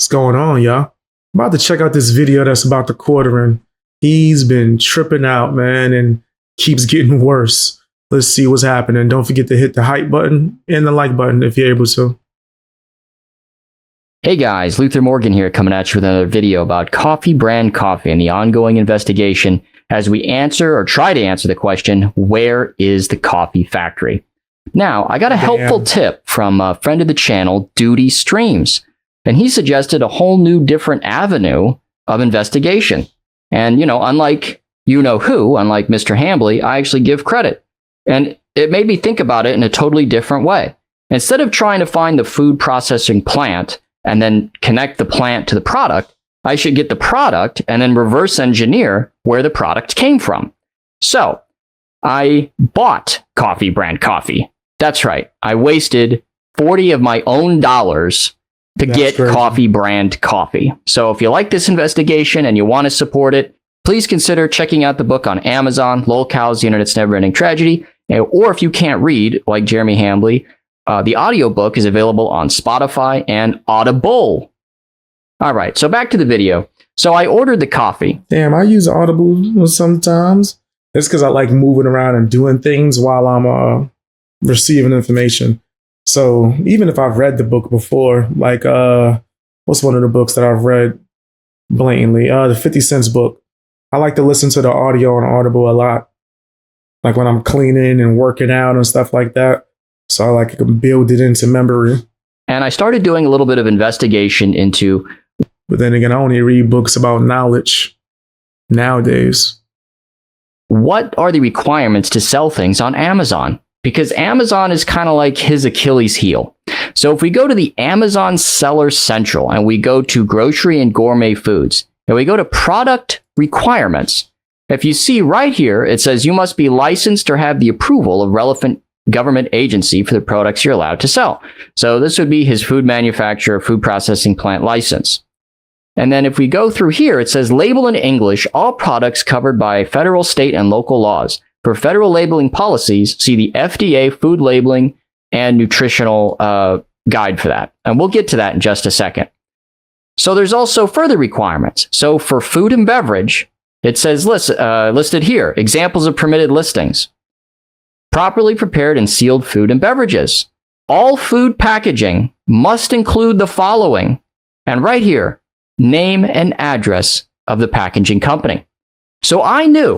What's going on, y'all? I'm about to check out this video that's about the quartering. He's been tripping out, man, and keeps getting worse. Let's see what's happening. Don't forget to hit the hype button and the like button if you're able to. Hey guys, Luther Morgan here, coming at you with another video about coffee brand coffee and the ongoing investigation as we answer or try to answer the question, where is the coffee factory? Now, I got a helpful tip from a friend of the channel, Duty Streams, and he suggested a whole new different avenue of investigation. And, unlike unlike Mr. Hambly, I actually give credit. And it made me think about it in a totally different way. Instead of trying to find the food processing plant and then connect the plant to the product, I should get the product and then reverse engineer where the product came from. So I bought coffee brand coffee. That's right. I wasted 40 of my own dollars to get coffee brand coffee. So if you like this investigation and you want to support it, please consider checking out the book on Amazon, Lol Cows, The Internet's Never-Ending Tragedy. Or if you can't read, like Jeremy Hambly, the audiobook is available on Spotify and Audible. All right, so back to the video. So I ordered the coffee. Damn, I use Audible sometimes. It's because I like moving around and doing things while I'm receiving information. So even if I've read the book before, like what's one of the books that I've read blatantly? The 50 Cents book. I like to listen to the audio on Audible a lot. Like when I'm cleaning and working out and stuff like that. So I like to build it into memory. And I started doing a little bit of investigation into... But then again, I only read books about knowledge nowadays. What are the requirements to sell things on Amazon? Because Amazon is kind of like his Achilles heel. So if we go to the Amazon Seller Central and we go to grocery and gourmet foods, and we go to product requirements, if you see right here, it says you must be licensed or have the approval of relevant government agency for the products you're allowed to sell. So this would be his food manufacturer, food processing plant license. And then if we go through here, it says label in English all products covered by federal, state, and local laws. For federal labeling policies, see the FDA food labeling and nutritional guide for that. And we'll get to that in just a second. So there's also further requirements. So for food and beverage, it says listed here, examples of permitted listings. Properly prepared and sealed food and beverages. All food packaging must include the following. And right here, name and address of the packaging company. So I knew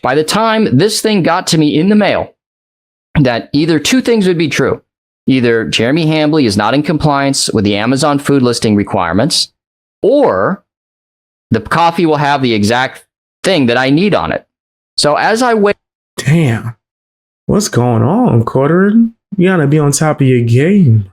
by the time this thing got to me in the mail that either two things would be true. Either Jeremy Hambly is not in compliance with the Amazon food listing requirements, or the coffee will have the exact thing that I need on it. So as I wait... Damn. What's going on, Quartering? You gotta be on top of your game.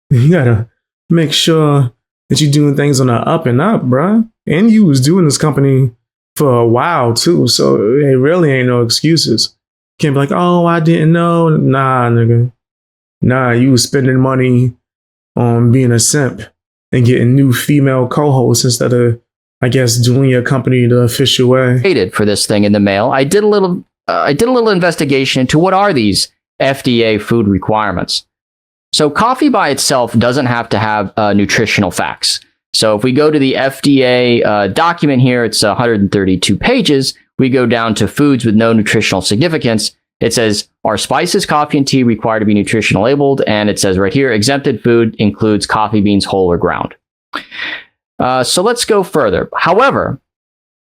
You gotta make sure that you're doing things on the up and up, bruh. And you was doing this company for a while too, so it really ain't no excuses. Can't be like, oh, I didn't know. Nah, nigga. Nah, you was spending money on being a simp and getting new female co-hosts instead of, I guess, doing your company the official way. Waited for this thing in the mail. I did a little investigation into what are these FDA food requirements. So coffee by itself doesn't have to have nutritional facts. So if we go to the FDA document here, it's 132 pages. We go down to foods with no nutritional significance. It says, are spices, coffee, and tea required to be nutritional labeled? And it says right here, exempted food includes coffee beans, whole or ground. So let's go further. However,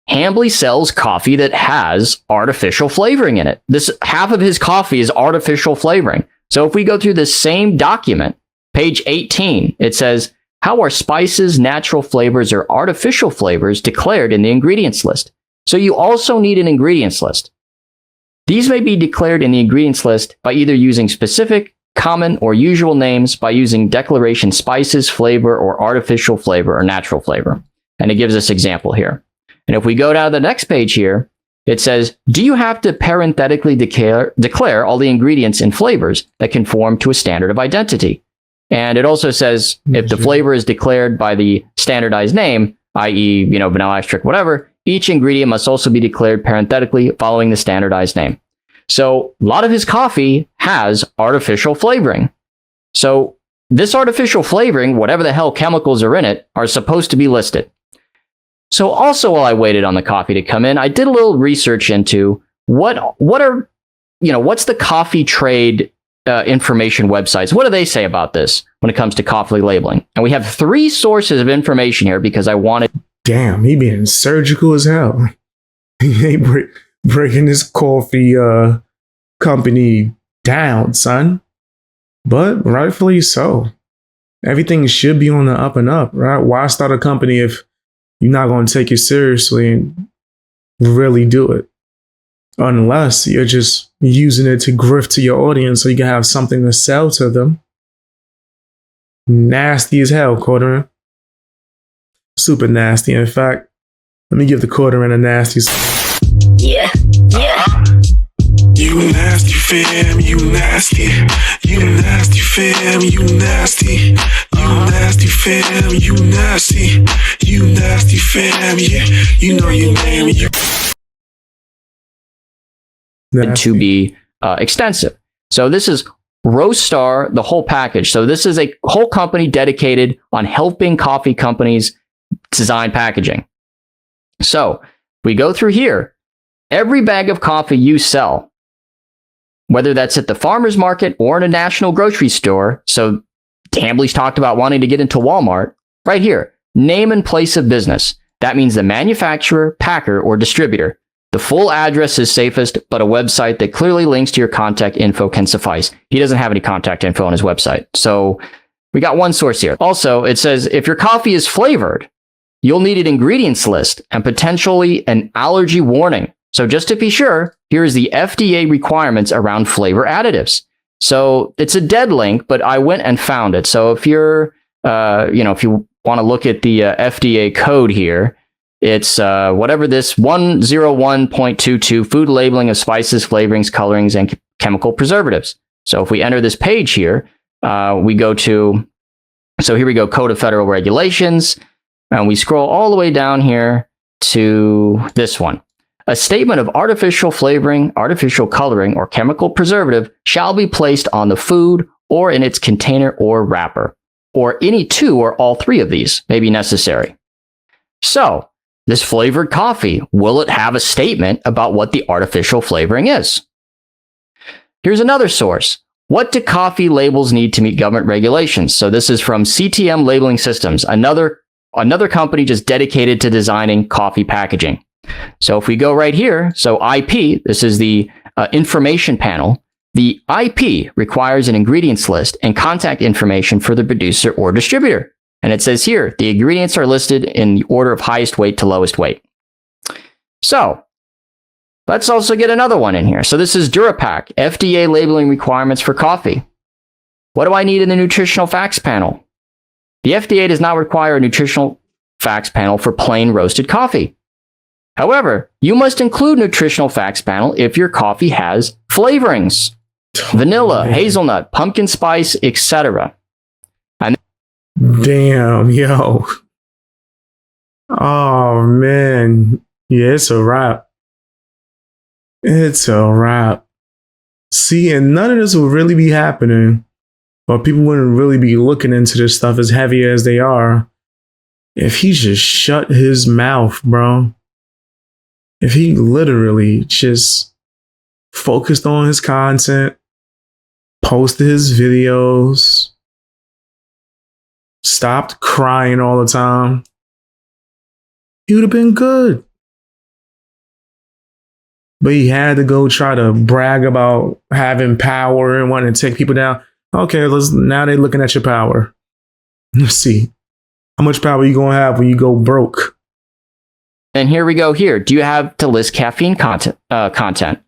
Hambly sells coffee that has artificial flavoring in it. Half of his coffee is artificial flavoring. So if we go through the same document, page 18, it says, how are spices, natural flavors, or artificial flavors declared in the ingredients list? So you also need an ingredients list. These may be declared in the ingredients list by either using specific, common, or usual names by using declaration spices, flavor, or artificial flavor, or natural flavor. And it gives us example here. And if we go down to the next page here, it says, do you have to parenthetically declare all the ingredients and flavors that conform to a standard of identity? And it also says if the flavor is declared by the standardized name, i.e., vanilla extract, whatever, each ingredient must also be declared parenthetically following the standardized name. So a lot of his coffee has artificial flavoring. So this artificial flavoring, whatever the hell chemicals are in it, are supposed to be listed. So also while I waited on the coffee to come in, I did a little research into what's the coffee trade information websites. What do they say about this when it comes to coffee labeling? And we have 3 sources of information here because I wanted. Damn, he being surgical as hell. He ain't breaking this coffee company down, son. But rightfully so. Everything should be on the up and up, right? Why start a company if you're not going to take it seriously and really do it? Unless you're just using it to grift to your audience so you can have something to sell to them. Nasty as hell, Quartering. Super nasty. In fact, let me give the Quartering a nasty. Yeah. You nasty fam, you nasty. You nasty fam, you nasty. You nasty fam, you nasty. You nasty fam, yeah. You know your name. You to be extensive. So this is Roastar, the whole package. So this is a whole company dedicated on helping coffee companies design packaging. So we go through here. Every bag of coffee you sell, whether that's at the farmer's market or in a national grocery store. So Hambly's talked about wanting to get into Walmart. Right here, name and place of business. That means the manufacturer, packer, or distributor. The full address is safest, but a website that clearly links to your contact info can suffice. He doesn't have any contact info on his website. So we got one source here. Also, it says if your coffee is flavored, you'll need an ingredients list and potentially an allergy warning. So just to be sure, here is the FDA requirements around flavor additives. So it's a dead link, but I went and found it. So if you're, if you want to look at the FDA code here, it's whatever this 101.22 food labeling of spices, flavorings, colorings, and chemical preservatives. So if we enter this page here, we go to, so here we go, Code of Federal Regulations, and we scroll all the way down here to this one. A statement of artificial flavoring, artificial coloring, or chemical preservative shall be placed on the food or in its container or wrapper, or any 2 or all 3 of these may be necessary. So, this flavored coffee, will it have a statement about what the artificial flavoring is? Here's another source. What do coffee labels need to meet government regulations? So this is from CTM Labeling Systems, another company just dedicated to designing coffee packaging. So if we go right here, so IP, this is the information panel. The IP requires an ingredients list and contact information for the producer or distributor. And it says here, the ingredients are listed in the order of highest weight to lowest weight. So let's also get another one in here. So this is Durapack, FDA labeling requirements for coffee. What do I need in the nutritional facts panel? The FDA does not require a nutritional facts panel for plain roasted coffee. However, you must include nutritional facts panel if your coffee has flavorings, vanilla, hazelnut, pumpkin spice, etc. Damn, yo. Oh, man. Yeah, it's a wrap. It's a wrap. See, and none of this will really be happening, or people wouldn't really be looking into this stuff as heavy as they are, if he just shut his mouth, bro. If he literally just focused on his content, posted his videos, stopped crying all the time, he would have been good. But he had to go try to brag about having power and wanting to take people down. Okay, now they're looking at your power. Let's see. How much power you gonna have when you go broke? And here we go here. Do you have to list caffeine content?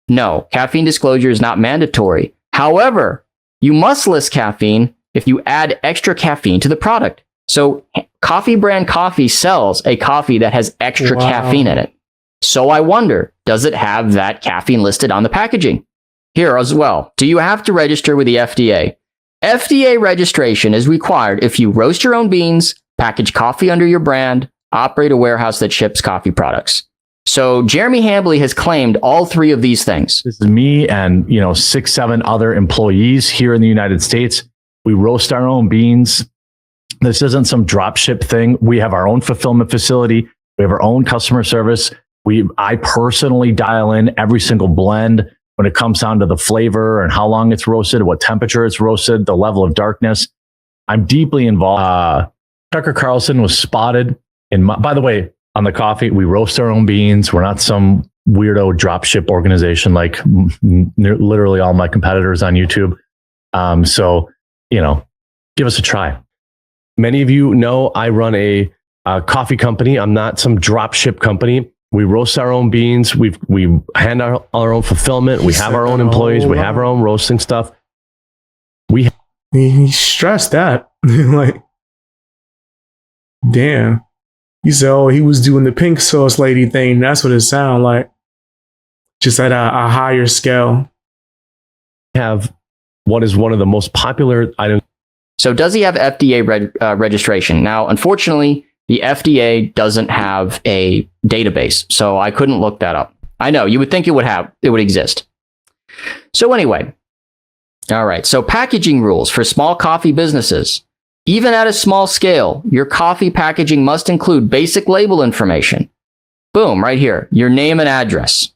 No, caffeine disclosure is not mandatory. However, you must list caffeine if you add extra caffeine to the product. So Coffee Brand Coffee sells a coffee that has extra caffeine in it. So I wonder, does it have that caffeine listed on the packaging? Here as well, do you have to register with the FDA? FDA registration is required if you roast your own beans, package coffee under your brand, operate a warehouse that ships coffee products. So Jeremy Hambly has claimed all 3 of these things. This is me and 6, 7 other employees here in the United States. We roast our own beans. This isn't some drop ship thing. We have our own fulfillment facility. We have our own customer service. I personally dial in every single blend when it comes down to the flavor and how long it's roasted, what temperature it's roasted, the level of darkness. I'm deeply involved. Tucker Carlson was spotted by the way, on the coffee, we roast our own beans. We're not some weirdo dropship organization like literally all my competitors on YouTube. So, give us a try. Many of you know I run a coffee company. I'm not some dropship company. We roast our own beans. We hand our own fulfillment. We have our own employees. We have our own roasting stuff. He stressed that. Like, damn. He said, oh, he was doing the pink sauce lady thing. That's what it sounded like. Just at a higher scale. Have what is one of the most popular items. So does he have FDA registration? Now, unfortunately, the FDA doesn't have a database, so I couldn't look that up. I know, you would think it would exist. So anyway, all right, so packaging rules for small coffee businesses. Even at a small scale, your coffee packaging must include basic label information. Boom, right here, your name and address.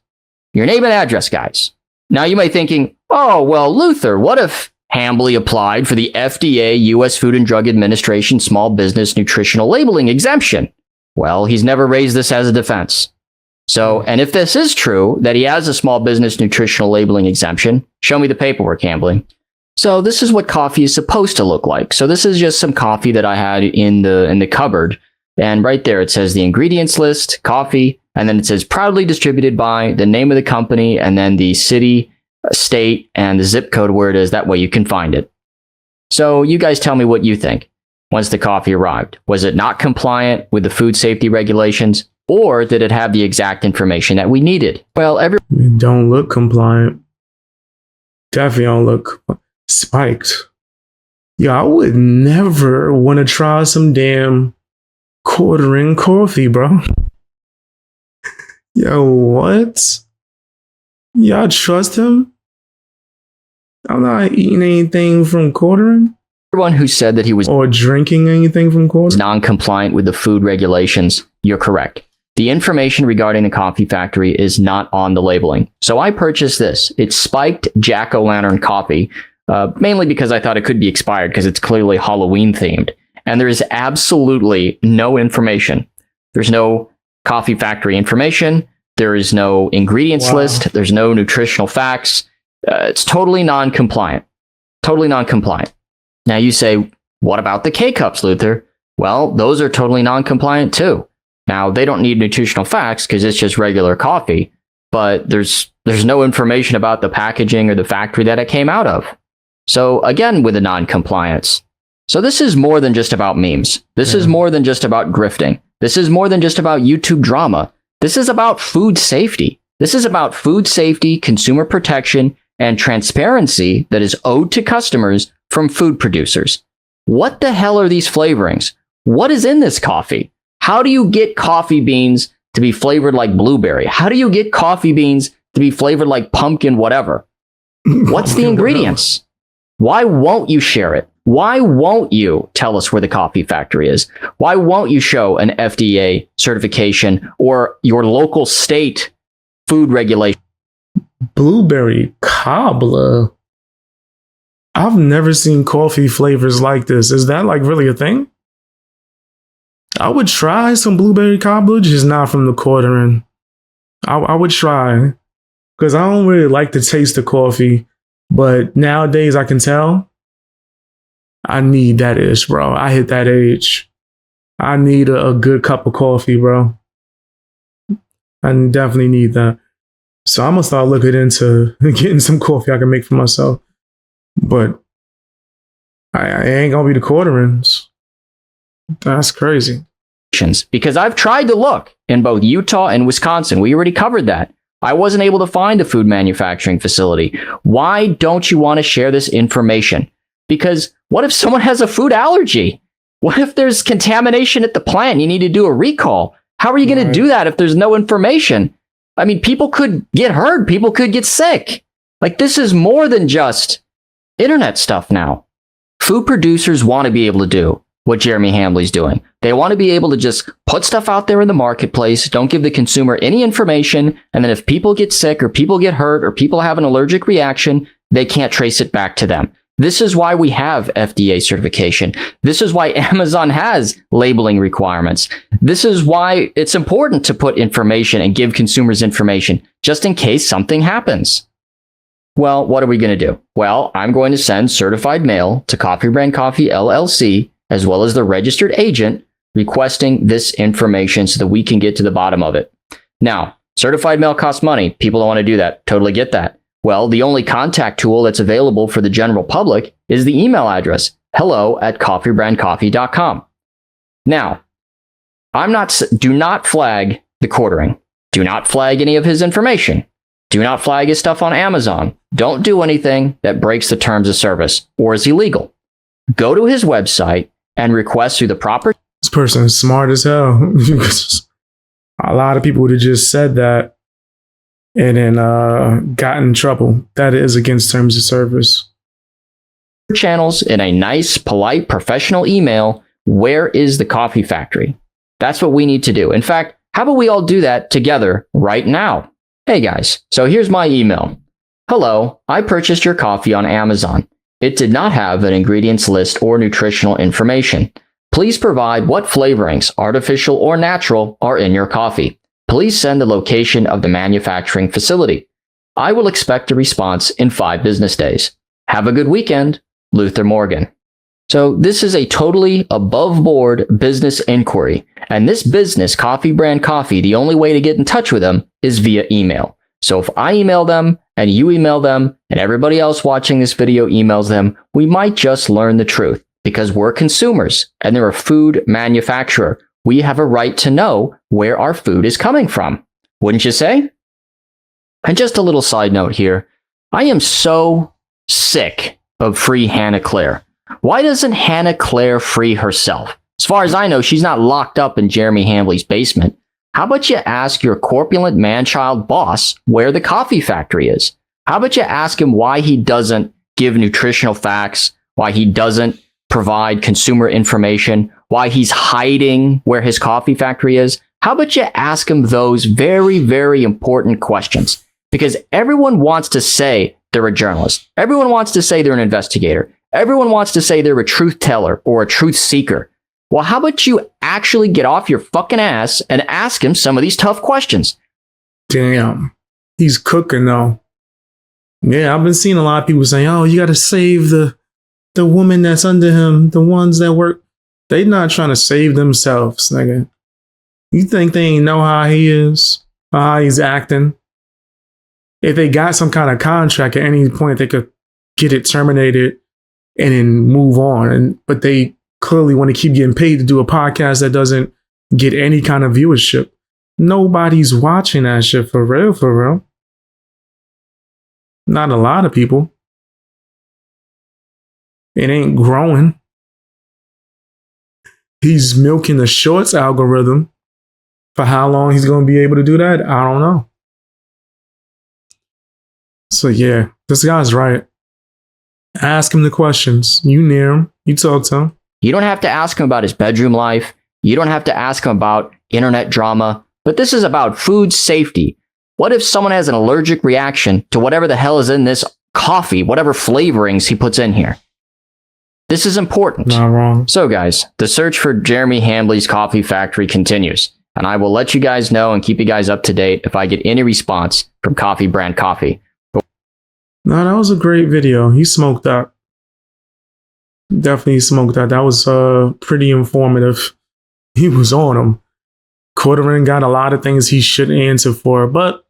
Your name and address, guys. Now you might be thinking, oh, well, Luther, what if Hambly applied for the FDA U.S. Food and Drug Administration Small Business Nutritional Labeling exemption? Well, he's never raised this as a defense. So, and if this is true, that he has a small business nutritional labeling exemption, show me the paperwork, Hambly. So this is what coffee is supposed to look like. So this is just some coffee that I had in the cupboard. And right there, it says the ingredients list, coffee, and then it says proudly distributed by, the name of the company, and then the city, state, and the zip code where it is. That way you can find it. So you guys tell me what you think once the coffee arrived. Was it not compliant with the food safety regulations, or did it have the exact information that we needed? Well, It don't look compliant. Definitely don't look spiked. Yeah, I would never want to try some damn quartering coffee, bro. Yo, what? Y'all trust him? I'm not eating anything from quartering. Everyone who said that he was or drinking anything from quartering non-compliant with the food regulations, you're correct. The information regarding the coffee factory is not on the labeling. So I purchased this. It's spiked jack-o'-lantern coffee, mainly because I thought it could be expired because it's clearly Halloween themed. And there is absolutely no information. There's no coffee factory information. There is no ingredients list. There's no nutritional facts. It's totally non-compliant. Totally non-compliant. Now you say, what about the K-Cups, Luther? Well, those are totally non-compliant too. Now, they don't need nutritional facts because it's just regular coffee, but there's no information about the packaging or the factory that it came out of. So again, with the non-compliance. So this is more than just about memes. This is more than just about grifting. This is more than just about YouTube drama. This is about food safety. This is about food safety, consumer protection, and transparency that is owed to customers from food producers. What the hell are these flavorings? What is in this coffee? How do you get coffee beans to be flavored like blueberry? How do you get coffee beans to be flavored like pumpkin whatever? What's the ingredients? Why won't you share it? Why won't you tell us where the coffee factory is? Why won't you show an FDA certification or your local state food regulation? Blueberry cobbler. I've never seen coffee flavors like this. Is that like really a thing? I would try some blueberry cobbler, just not from the quartering. I would try because I don't really like the taste of coffee, but nowadays I can tell I need that ish, bro. I hit that age. I need a good cup of coffee, bro. I definitely need that. So I'm gonna start looking into getting some coffee I can make for myself. But I ain't gonna be the quarterings. That's crazy. Because I've tried to look in both Utah and Wisconsin. We already covered that. I wasn't able to find a food manufacturing facility. Why don't you want to share this information? Because what if someone has a food allergy? What if there's contamination at the plant? You need to do a recall. How are you going to do that if there's no information? I mean, people could get hurt. People could get sick. Like, this is more than just internet stuff now. Food producers want to be able to do what Jeremy Hambley's doing. They want to be able to just put stuff out there in the marketplace, don't give the consumer any information, and then if people get sick or people get hurt or people have an allergic reaction, they can't trace it back to them. This is why we have FDA certification. This is why Amazon has labeling requirements. This is why it's important to put information and give consumers information just in case something happens. Well, what are we going to do? Well, I'm going to send certified mail to Coffee Brand Coffee LLC, as well as the registered agent, requesting this information so that we can get to the bottom of it. Now, certified mail costs money. People don't want to do that. Totally get that. Well, the only contact tool that's available for the general public is the email address, hello@coffeebrandcoffee.com. Now, do not flag TheQuartering. Do not flag any of his information. Do not flag his stuff on Amazon. Don't do anything that breaks the terms of service or is illegal. Go to his website and request through the proper... This person is smart as hell. A lot of people would have just said that and then got in trouble. That is against terms of service. Channels in a nice, polite, professional email. Where is the coffee factory? That's what we need to do. In fact, how about we all do that together right now? Hey guys, so here's my email. Hello, I purchased your coffee on Amazon. It did not have an ingredients list or nutritional information. Please provide what flavorings, artificial or natural, are in your coffee. Please send the location of the manufacturing facility. I will expect a response in 5 business days. Have a good weekend, Luther Morgan. So this is a totally above board business inquiry. And this business, Coffee Brand Coffee, the only way to get in touch with them is via email. So if I email them and you email them and everybody else watching this video emails them, we might just learn the truth because we're consumers and they're a food manufacturer. We have a right to know where our food is coming from. Wouldn't you say? And just a little side note here. I am so sick of free Hannah Claire. Why doesn't Hannah Claire free herself? As far as I know, she's not locked up in Jeremy Hambley's basement. How about you ask your corpulent man-child boss where the coffee factory is? How about you ask him why he doesn't give nutritional facts, why he doesn't provide consumer information, why he's hiding where his coffee factory is? How about you ask him those very, very important questions? Because everyone wants to say they're a journalist. Everyone wants to say they're an investigator. Everyone wants to say they're a truth teller or a truth seeker. Well, how about you actually get off your fucking ass and ask him some of these tough questions? Damn. He's cooking though. Yeah, I've been seeing a lot of people saying, oh, you got to save the woman that's under him, the ones that work. They not trying to save themselves, nigga. You think they ain't know how he is, how he's acting? If they got some kind of contract at any point, they could get it terminated and then move on. But they clearly want to keep getting paid to do a podcast that doesn't get any kind of viewership. Nobody's watching that shit for real, for real. Not a lot of people. It ain't growing. He's milking the shorts algorithm. For how long he's going to be able to do that, I don't know. So yeah, this guy's right. Ask him the questions. You near him. You talk to him. You don't have to ask him about his bedroom life. You don't have to ask him about internet drama. But this is about food safety. What if someone has an allergic reaction to whatever the hell is in this coffee, whatever flavorings he puts in here? This is important. Not wrong. So guys, the search for Jeremy Hambley's coffee factory continues. And I will let you guys know and keep you guys up to date if I get any response from Coffee Brand Coffee. No, that was a great video. He smoked that. Definitely smoked that. That was pretty informative. He was on him. Quartering got a lot of things he should answer for. But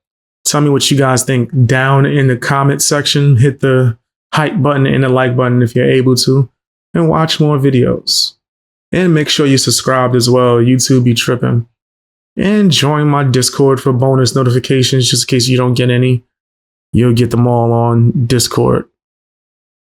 tell me what you guys think down in the comment section. Hit the hype button and the like button if you're able to. And watch more videos. And make sure you subscribed as well. YouTube be tripping. And join my Discord for bonus notifications just in case you don't get any. You'll get them all on Discord.